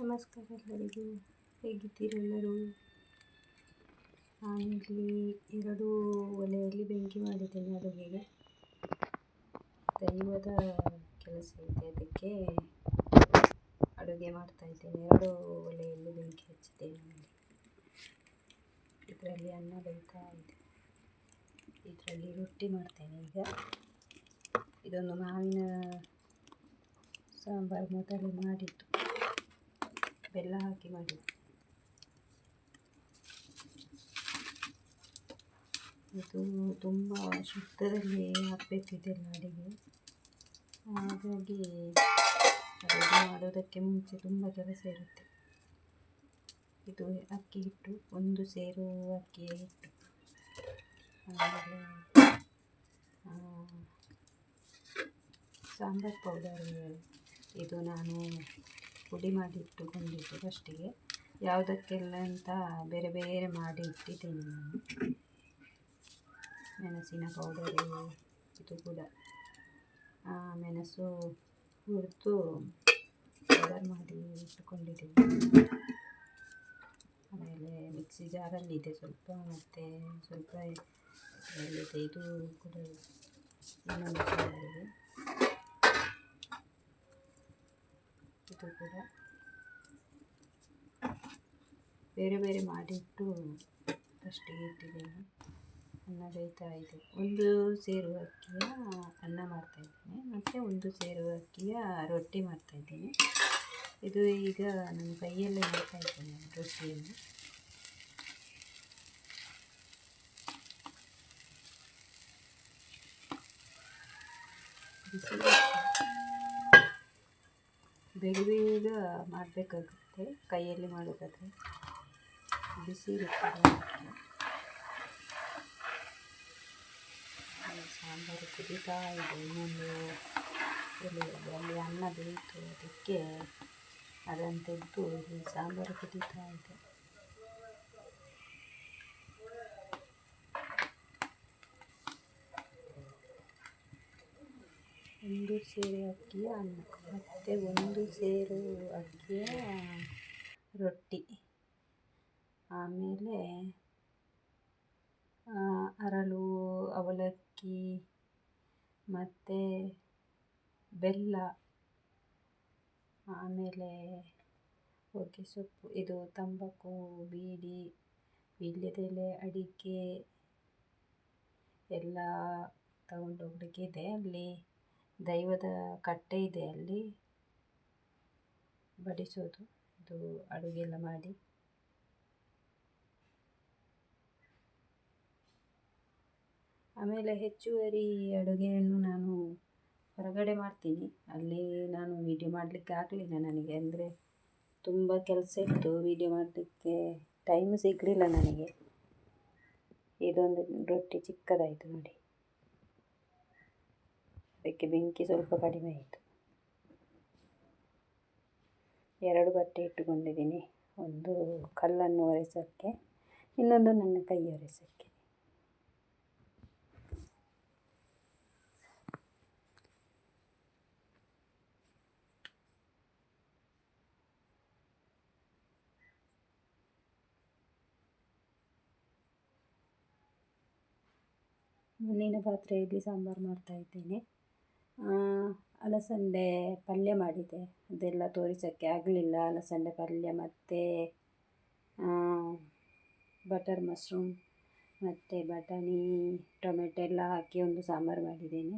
ನಮಸ್ಕಾರ ಎಲ್ಲರಿಗೂ, ಹೇಗಿದ್ದೀರೆಲ್ಲರೂ? ನಾನಿಲ್ಲಿ 2 ಒಲೆಯಲ್ಲಿ ಬೆಂಕಿ ಮಾಡಿದ್ದೇನೆ ಅಡುಗೆಗೆ. ದೈವದ ಕೆಲಸ ಇದೆ, ಅದಕ್ಕೆ ಅಡುಗೆ ಮಾಡ್ತಾ ಇದ್ದೇನೆ. 2 ಒಲೆಯಲ್ಲಿ ಬೆಂಕಿ ಹಚ್ಚಿದ್ದೇನೆ. ಇದರಲ್ಲಿ ಅನ್ನ ಬೇಯ್ತಾ ಇದೆ, ಇದರಲ್ಲಿ ರೊಟ್ಟಿ ಮಾಡ್ತೇನೆ ಈಗ. ಇದೊಂದು ಮಾವಿನ ಸಾಂಬಾರು ಮೊದಲೇ ಮಾಡಿದ್ದು, ಬೆಲ್ಲ ಹಾಕಿ ಮಾಡಿದ್ದು. ಇದು ತುಂಬ ಶುದ್ಧದಲ್ಲಿ ಹಾಕಬೇಕು ಇದೆಲ್ಲ ಅಡಿಗೆ. ಹಾಗಾಗಿ ಅಡುಗೆ ಮಾಡೋದಕ್ಕೆ ಮುಂಚೆ ತುಂಬ ಕೆಲಸ ಇರುತ್ತೆ. ಇದು ಅಕ್ಕಿ ಹಿಟ್ಟು, 1 ಸೇರು ಅಕ್ಕಿ ಹಿಟ್ಟು. ಆಮೇಲೆ ಸಾಂಬಾರು ಪೌಡರ್, ಇದು ನಾನು ಪುಡಿ ಮಾಡಿ ಇಟ್ಟುಕೊಂಡಿದ್ದು ಫಸ್ಟಿಗೆ. ಯಾವುದಕ್ಕೆಲ್ಲ ಅಂತ ಬೇರೆ ಬೇರೆ ಮಾಡಿ ಇಟ್ಟಿದ್ದೇನೆ ನಾನು. ಮೆಣಸಿನ ಪೌಡರು, ಇದು ಕೂಡ ಮೆಣಸು ಹುರಿದು ಪೌಡರ್ ಮಾಡಿ ಇಟ್ಟುಕೊಂಡಿದ್ದೇನೆ. ಆಮೇಲೆ ಮಿಕ್ಸಿ ಜಾರಲ್ಲಿದೆ ಸ್ವಲ್ಪ, ಮತ್ತು ಸ್ವಲ್ಪ ಇದರಲ್ಲಿದೆ. ಇದು ಕೂಡ ಇನ್ನೊಂದು ಜಾರಿದೆ. ಇದು ಕೂಡ ಬೇರೆ ಬೇರೆ ಮಾಡಿಟ್ಟು ಫಸ್ಟಿಗೆ ಇಟ್ಟಿದ್ದೇನೆ. ಅನ್ನ ಬೇಯ್ತಾ ಇದೆ. 1 ಸೇರು ಅಕ್ಕಿಯ ಅನ್ನ ಮಾಡ್ತಾಯಿದ್ದೇನೆ, ಮತ್ತು 1 ಸೇರು ಅಕ್ಕಿಯ ರೊಟ್ಟಿ ಮಾಡ್ತಾಯಿದ್ದೇನೆ. ಇದು ಈಗ ನನ್ನ ಕೈಯಲ್ಲೇ ಮಾಡ್ತಾಯಿದ್ದೇನೆ ರೊಟ್ಟಿಯನ್ನು. ಬೇಗ ಬೇಗ ಮಾಡಬೇಕಾಗುತ್ತೆ ಕೈಯಲ್ಲಿ ಮಾಡೋದಾದರೆ, ಬಿಸಿ ಇರುತ್ತದೆ. ಸಾಂಬಾರು ಕುದೀತಾ ಇದೆ. ಇನ್ನೊಂದು ಎಲೆಯಲ್ಲಿ ಅಲ್ಲಿ ಅನ್ನ ಬೇಯಿತು, ಅದಕ್ಕೆ ಅದನ್ನು ತೆಗೆದು ಇಲ್ಲಿ ಸಾಂಬಾರು ಕುದೀತಾ ಇದೆ. ಒಂದು ಸೇರು ಅಕ್ಕಿಯ ಅನ್ನ ಮತ್ತು 1 ಸೇರು ಅಕ್ಕಿಯ ರೊಟ್ಟಿ. ಆಮೇಲೆ ಅರಳು, ಅವಲಕ್ಕಿ, ಮತ್ತು ಬೆಲ್ಲ, ಆಮೇಲೆ ಹೊಗೆ ಸೊಪ್ಪು, ಇದು ತಂಬಾಕು, ಬೀಡಿ, ವೀಳ್ಯದೆಲೆ, ಅಡಿಕೆ ಎಲ್ಲ ತಗೊಂಡೋಗ್ಲಿಕ್ಕಿದೆ. ಅಲ್ಲಿ ದೈವದ ಕಟ್ಟೆ ಇದೆ, ಅಲ್ಲಿ ಬಡಿಸೋದು. ಇದು ಅಡುಗೆ ಎಲ್ಲ ಮಾಡಿ ಆಮೇಲೆ ಹೆಚ್ಚುವರಿ ಅಡುಗೆಯನ್ನು ನಾನು ಹೊರಗಡೆ ಮಾಡ್ತೀನಿ. ಅಲ್ಲಿ ನಾನು ವೀಡಿಯೋ ಮಾಡಲಿಕ್ಕೆ ಆಗಲಿಲ್ಲ ನನಗೆ, ಅಂದರೆ ತುಂಬ ಕೆಲಸ ಇತ್ತು. ವೀಡಿಯೋ ಮಾಡಲಿಕ್ಕೆ ಟೈಮ್ ಸಿಗಲಿಲ್ಲ ನನಗೆ. ಇದೊಂದು ರೊಟ್ಟಿ ಚಿಕ್ಕದಾಯಿತು ನೋಡಿ, ಅದಕ್ಕೆ ಬೆಂಕಿ ಸ್ವಲ್ಪ ಕಡಿಮೆ ಆಯಿತು. 2 ಬಟ್ಟೆ ಇಟ್ಟುಕೊಂಡಿದ್ದೀನಿ, ಒಂದು ಕಲ್ಲನ್ನು ಒರೆಸೋಕ್ಕೆ, ಇನ್ನೊಂದು ನನ್ನ ಕೈ ಒರೆಸೋಕ್ಕೆ. ಮಣ್ಣಿನ ಪಾತ್ರೆಯಲ್ಲಿ ಸಾಂಬಾರು ಮಾಡ್ತಾ ಇದ್ದೇನೆ. ಅಲಸಂದೆ ಪಲ್ಯ ಮಾಡಿದೆ, ಅದೆಲ್ಲ ತೋರಿಸೋಕ್ಕೆ ಆಗಲಿಲ್ಲ. ಅಲಸಂದೆ ಪಲ್ಯ ಮತ್ತು ಬಟರ್ ಮಶ್ರೂಮ್ ಮತ್ತು ಬಟಾಣಿ, ಟೊಮೆಟೊ ಎಲ್ಲ ಹಾಕಿ ಒಂದು ಸಾಂಬಾರು ಮಾಡಿದ್ದೇನೆ.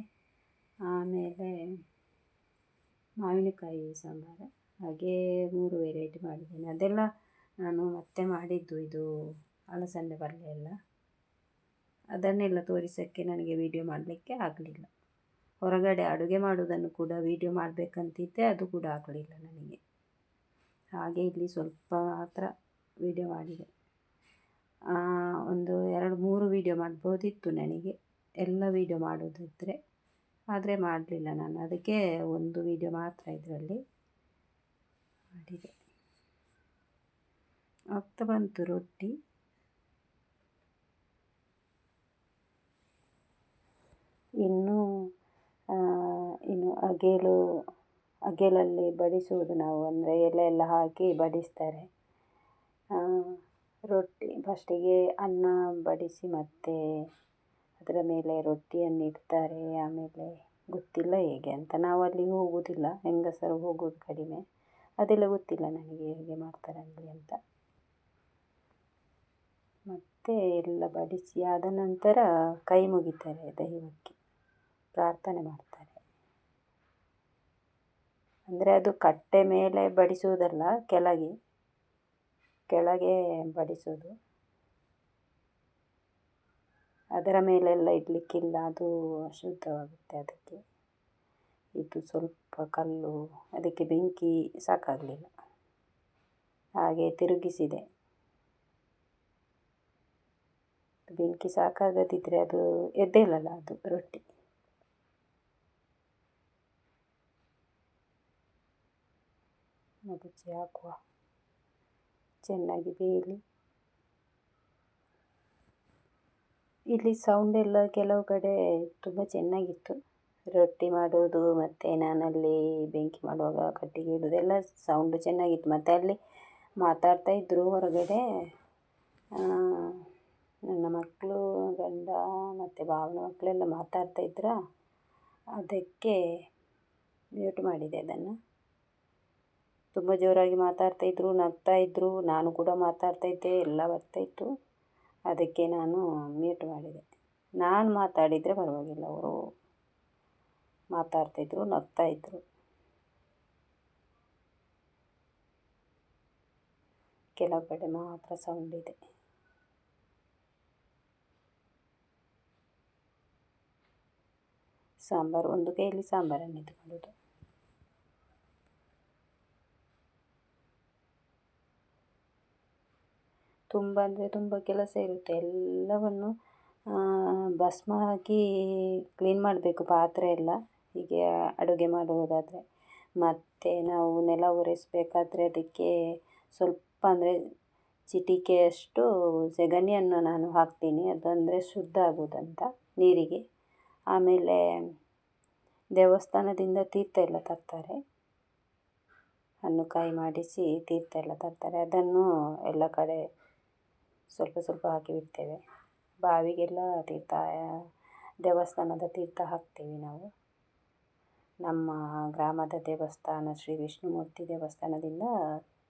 ಆಮೇಲೆ ಮಾವಿನಕಾಯಿ ಸಾಂಬಾರು, ಹಾಗೆ 3 ವೆರೈಟಿ ಮಾಡಿದ್ದೇನೆ. ಅದೆಲ್ಲ ನಾನು ಮತ್ತೆ ಮಾಡಿದ್ದು, ಇದು ಅಲಸಂದೆ ಪಲ್ಯ ಎಲ್ಲ. ಅದನ್ನೆಲ್ಲ ತೋರಿಸೋಕ್ಕೆ ನನಗೆ ವೀಡಿಯೋ ಮಾಡಲಿಕ್ಕೆ ಆಗಲಿಲ್ಲ. ಹೊರಗಡೆ ಅಡುಗೆ ಮಾಡೋದನ್ನು ಕೂಡ ವೀಡಿಯೋ ಮಾಡಬೇಕಂತಿದ್ದೆ, ಅದು ಕೂಡ ಆಗಲಿಲ್ಲ ನನಗೆ. ಹಾಗೆ ಇಲ್ಲಿ ಸ್ವಲ್ಪ ಮಾತ್ರ ವೀಡಿಯೋ ಮಾಡಿದೆ. ಒಂದು 2-3 ವೀಡಿಯೋ ಮಾಡ್ಬೋದಿತ್ತು ನನಗೆ, ಎಲ್ಲ ವೀಡಿಯೋ ಮಾಡೋದಿದ್ದರೆ. ಆದರೆ ಮಾಡಲಿಲ್ಲ ನಾನು, ಅದಕ್ಕೆ 1 ವೀಡಿಯೋ ಮಾತ್ರ ಇದರಲ್ಲಿ ಮಾಡಿದೆ. ಆಗ್ತಾ ಬಂತು ರೊಟ್ಟಿ. ಇನ್ನು ಅಗೇಲು ಅಗೆಲಲ್ಲಿ ಬಡಿಸುವುದು ನಾವು, ಅಂದರೆ ಎಲೆ ಎಲ್ಲ ಹಾಕಿ ಬಡಿಸ್ತಾರೆ. ರೊಟ್ಟಿ ಫಸ್ಟಿಗೆ ಅನ್ನ ಬಡಿಸಿ ಮತ್ತೆ ಅದರ ಮೇಲೆ ರೊಟ್ಟಿಯನ್ನು ಇಡ್ತಾರೆ. ಆಮೇಲೆ ಗೊತ್ತಿಲ್ಲ ಹೇಗೆ ಅಂತ, ನಾವು ಅಲ್ಲಿ ಹೋಗುವುದಿಲ್ಲ, ಹೆಂಗಸರು ಹೋಗೋದು ಕಡಿಮೆ, ಅದೆಲ್ಲ ಗೊತ್ತಿಲ್ಲ ನನಗೆ ಹೇಗೆ ಮಾಡ್ತಾರೆ ಅಲ್ಲಿ ಅಂತ. ಮತ್ತು ಎಲ್ಲ ಬಡಿಸಿ ಆದ ನಂತರ ಕೈ ಮುಗಿತಾರೆ, ದೈವಕ್ಕೆ ಪ್ರಾರ್ಥನೆ ಮಾಡ್ತಾರೆ. ಅಂದರೆ ಅದು ಕಟ್ಟೆ ಮೇಲೆ ಬಡಿಸುವುದಲ್ಲ, ಕೆಳಗೆ ಬಡಿಸೋದು. ಅದರ ಮೇಲೆಲ್ಲ ಇಡಲಿಕ್ಕಿಲ್ಲ, ಅದು ಅಶುದ್ಧವಾಗುತ್ತೆ. ಅದಕ್ಕೆ ಇದು ಸ್ವಲ್ಪ ಕಲ್ಲು, ಅದಕ್ಕೆ ಬೆಂಕಿ ಸಾಕಾಗಲಿಲ್ಲ, ಹಾಗೆ ತಿರುಗಿಸಿದೆ. ಬೆಂಕಿ ಸಾಕಾಗದಿದ್ದರೆ ಅದು ಎದ್ದೇಳಲ್ಲ, ಅದು ರೊಟ್ಟಿ. ಮುಗುಚಿ ಹಾಕುವ, ಚೆನ್ನಾಗಿ ಬೇಯಲಿ. ಇಲ್ಲಿ ಸೌಂಡ್ ಎಲ್ಲ ಕೆಲವು ಕಡೆ ತುಂಬ ಚೆನ್ನಾಗಿತ್ತು, ರೊಟ್ಟಿ ಮಾಡೋದು ಮತ್ತು ನಾನಲ್ಲಿ ಬೆಂಕಿ ಮಾಡುವಾಗ ಕಟ್ಟಿಗೆ ಇಡೋದೆಲ್ಲ ಸೌಂಡು ಚೆನ್ನಾಗಿತ್ತು. ಮತ್ತು ಅಲ್ಲಿ ಮಾತಾಡ್ತಾಯಿದ್ರು ಹೊರಗಡೆ ನನ್ನ ಮಕ್ಕಳು, ಗಂಡ ಮತ್ತು ಭಾವನ ಮಕ್ಕಳೆಲ್ಲ ಮಾತಾಡ್ತಾಯಿದ್ರ, ಅದಕ್ಕೆ ಮ್ಯೂಟ್ ಮಾಡಿದೆ ಅದನ್ನು. ತುಂಬ ಜೋರಾಗಿ ಮಾತಾಡ್ತಾಯಿದ್ರು, ನಗ್ತಾಯಿದ್ರು, ನಾನು ಕೂಡ ಮಾತಾಡ್ತಾಯಿದ್ದೆ, ಎಲ್ಲ ಬರ್ತಾಯಿತ್ತು. ಅದಕ್ಕೆ ನಾನು ಮ್ಯೂಟ್ ಮಾಡಿದೆ. ನಾನು ಮಾತಾಡಿದರೆ ಪರವಾಗಿಲ್ಲ, ಅವರು ಮಾತಾಡ್ತಾಯಿದ್ರು, ನಗ್ತಾಯಿದ್ರು. ಕೆಲವು ಕಡೆ ಮಾತ್ರ ಸೌಂಡ್ ಇದೆ. ಸಾಂಬಾರು, ಒಂದು ಕೈಯಲ್ಲಿ ಸಾಂಬಾರನ್ನು ಇಟ್ಕೊಳ್ಳೋದು. ತುಂಬ ಅಂದರೆ ತುಂಬ ಕೆಲಸ ಇರುತ್ತೆ. ಎಲ್ಲವನ್ನು ಭಸ್ಮ ಹಾಕಿ ಕ್ಲೀನ್ ಮಾಡಬೇಕು, ಪಾತ್ರೆ ಎಲ್ಲ, ಹೀಗೆ ಅಡುಗೆ ಮಾಡುವುದಾದರೆ. ಮತ್ತು ನಾವು ನೆಲ ಒರೆಸಬೇಕಾದ್ರೆ ಅದಕ್ಕೆ ಸ್ವಲ್ಪ ಅಂದರೆ ಚಿಟಿಕೆಯಷ್ಟು ಸೆಗಣಿಯನ್ನು ನಾನು ಹಾಕ್ತೀನಿ, ಅದಂದರೆ ಶುದ್ಧ ಆಗೋದಂತ ನೀರಿಗೆ. ಆಮೇಲೆ ದೇವಸ್ಥಾನದಿಂದ ತೀರ್ಥ ಎಲ್ಲ ತರ್ತಾರೆ, ಹಣ್ಣು ಕಾಯಿ ಮಾಡಿಸಿ ತೀರ್ಥ ಎಲ್ಲ ತರ್ತಾರೆ, ಅದನ್ನು ಎಲ್ಲ ಕಡೆ ಸ್ವಲ್ಪ ಸ್ವಲ್ಪ ಹಾಕಿ ಬಿಡ್ತೇವೆ. ಬಾವಿಗೆಲ್ಲ ತೀರ್ಥ, ದೇವಸ್ಥಾನದ ತೀರ್ಥ ಹಾಕ್ತೀವಿ ನಾವು. ನಮ್ಮ ಗ್ರಾಮದ ದೇವಸ್ಥಾನ ಶ್ರೀ ವಿಷ್ಣುಮೂರ್ತಿ ದೇವಸ್ಥಾನದಿಂದ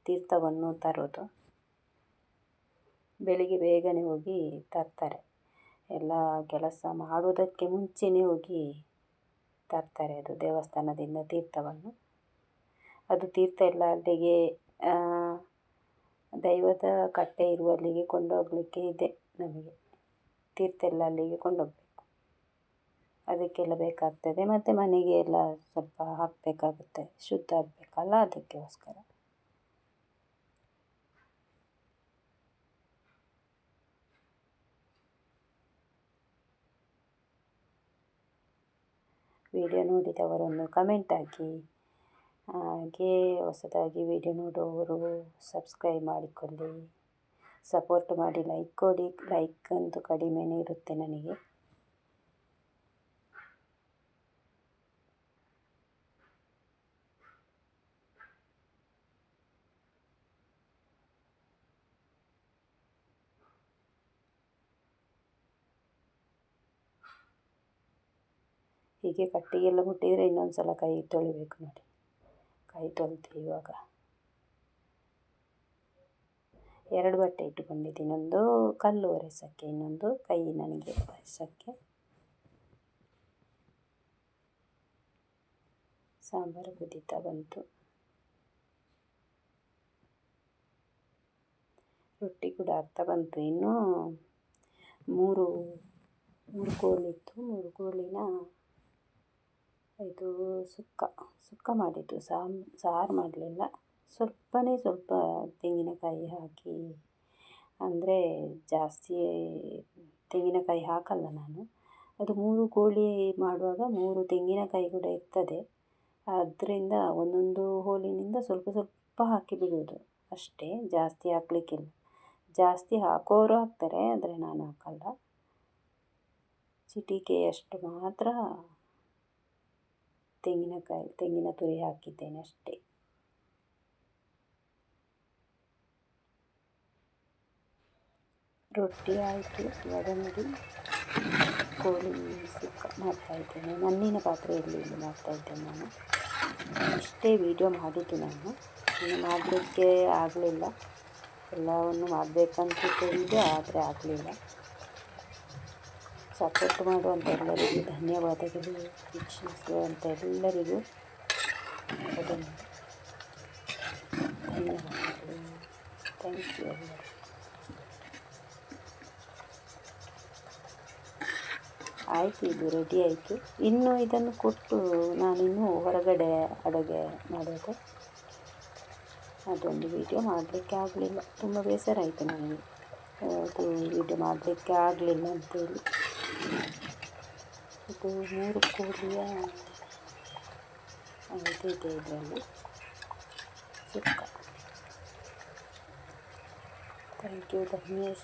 ತೀರ್ಥವನ್ನು ತರೋದು. ಬೆಳಿಗ್ಗೆ ಬೇಗನೆ ಹೋಗಿ ತರ್ತಾರೆ, ಎಲ್ಲ ಕೆಲಸ ಮಾಡುವುದಕ್ಕೆ ಮುಂಚೆನೇ ಹೋಗಿ ತರ್ತಾರೆ ಅದು ದೇವಸ್ಥಾನದಿಂದ ತೀರ್ಥವನ್ನು. ಅದು ತೀರ್ಥ ಎಲ್ಲ ಅಲ್ಲಿಗೆ ದೈವದ ಕಟ್ಟೆ ಇರುವಲ್ಲಿಗೆ ಕೊಂಡೋಗಲಿಕ್ಕೆ ಇದೆ ನಮಗೆ. ತೀರ್ಥ ಎಲ್ಲ ಅಲ್ಲಿಗೆ ಕೊಂಡೋಗಬೇಕು, ಅದಕ್ಕೆಲ್ಲ ಬೇಕಾಗ್ತದೆ. ಮತ್ತು ಮನೆಗೆ ಎಲ್ಲ ಸ್ವಲ್ಪ ಹಾಕಬೇಕಾಗುತ್ತೆ, ಶುದ್ಧ ಆಗಬೇಕಲ್ಲ, ಅದಕ್ಕೋಸ್ಕರ. ವಿಡಿಯೋ ನೋಡಿದವರೊಂದು ಕಮೆಂಟ್ ಹಾಕಿ, ಹಾಗೆ ಹೊಸದಾಗಿ ವಿಡಿಯೋ ನೋಡುವವರು ಸಬ್ಸ್ಕ್ರೈಬ್ ಮಾಡಿಕೊಳ್ಳಿ, ಸಪೋರ್ಟ್ ಮಾಡಿ, ಲೈಕ್ ಕೊಡಿ. ಲೈಕ್ ಅಂತೂ ಕಡಿಮೆನೇ ಇರುತ್ತೆ ನನಗೆ. ಹೀಗೆ ಕಟ್ಟಿಗೆಲ್ಲ ಮುಟ್ಟಿದರೆ ಇನ್ನೊಂದು ಸಲ ಕೈ ತೊಳಿಬೇಕು ನೋಡಿ. ಕೈ ತೊಳ್ದು ಇವಾಗ 2 ಬಟ್ಟೆ ಇಟ್ಟುಕೊಂಡಿದ್ದೀನಿ, ಒಂದು ಕಲ್ಲು ಒರೆಸೋಕ್ಕೆ, ಇನ್ನೊಂದು ಕೈ ನನಗೆ ಒರೆಸೋಕ್ಕೆ. ಸಾಂಬಾರು ಕುದೀತಾ ಬಂತು, ರೊಟ್ಟಿ ಕೂಡ ಆಗ್ತಾ ಬಂತು. ಇನ್ನೂ ಮೂರು ಕೋಳಿತ್ತು, 3 ಕೋಳಿನ ಇದು ಸುಕ್ಕ ಮಾಡಿದ್ದು, ಸಾರು ಮಾಡಲಿಲ್ಲ. ಸ್ವಲ್ಪ ತೆಂಗಿನಕಾಯಿ ಹಾಕಿ, ಅಂದರೆ ಜಾಸ್ತಿ ತೆಂಗಿನಕಾಯಿ ಹಾಕಲ್ಲ ನಾನು. ಅದು 3 ಕೋಳಿ ಮಾಡುವಾಗ 3 ತೆಂಗಿನಕಾಯಿ ಕೂಡ ಇರ್ತದೆ, ಅದರಿಂದ ಒಂದೊಂದು ಹೋಳಿನಿಂದ ಸ್ವಲ್ಪ ಹಾಕಿ ಬಿಡುವುದು ಅಷ್ಟೇ, ಜಾಸ್ತಿ ಹಾಕಲಿಕ್ಕಿಲ್ಲ. ಜಾಸ್ತಿ ಹಾಕೋರು ಹಾಕ್ತಾರೆ, ಆದರೆ ನಾನು ಹಾಕಲ್ಲ. ಚಿಟಿಕೆಯಷ್ಟು ಮಾತ್ರ ತೆಂಗಿನ ತುರಿ ಹಾಕಿದ್ದೇನೆ ಅಷ್ಟೇ. ರೊಟ್ಟಿ ಆಯಿತು. ಇವಾಗ ನೋಡಿ ಕೋಳಿ ಸುಕ್ಕ ಮಾಡ್ತಾಯಿದ್ದೇನೆ. ಮಣ್ಣಿನ ಪಾತ್ರೆಯಲ್ಲಿ ಮಾಡ್ತಾಯಿದ್ದೇನೆ ನಾನು. ಇಷ್ಟೇ ವೀಡಿಯೋ ಮಾಡಿದ್ದು ನಾನು. ಇನ್ನು ಮಾಡಲಿಕ್ಕೆ ಆಗಲಿಲ್ಲ. ಎಲ್ಲವನ್ನು ಮಾಡಬೇಕಂತಿದ್ದೆ, ಆದರೆ ಆಗಲಿಲ್ಲ. ಸಪೋರ್ಟ್ ಮಾಡುವಂಥ ಎಲ್ಲರಿಗೂ ಧನ್ಯವಾದಗಳು. ವೀಕ್ಷಿಸುವಂಥ ಎಲ್ಲರಿಗೂ ಧನ್ಯವಾದಗಳು. ಥ್ಯಾಂಕ್ ಯು ಎಲ್ಲರಿಗೂ. ಆಯಿತು, ಇದು ರೆಡಿ ಆಯಿತು. ಇನ್ನು ಇದನ್ನು ಕೊಟ್ಟು ನಾನಿನ್ನೂ ಹೊರಗಡೆ ಅಡುಗೆ ಮಾಡೋದು. ಅದೊಂದು ವೀಡಿಯೋ ಮಾಡಲಿಕ್ಕೆ ಆಗಲಿಲ್ಲ. ತುಂಬ ಬೇಸರ ಆಯಿತು ನನಗೆ, ಅದು ವೀಡಿಯೋ ಮಾಡಲಿಕ್ಕೆ ಆಗಲಿಲ್ಲ ಅಂತೇಳಿ. ಇದು 3 ಕೋಳಿಯ ಇದಿದೆ ಇದರಲ್ಲಿ ಸುಕ್ಕ. ಥ್ಯಾಂಕ್ ಯು, ಧನ್ಯವಾದ.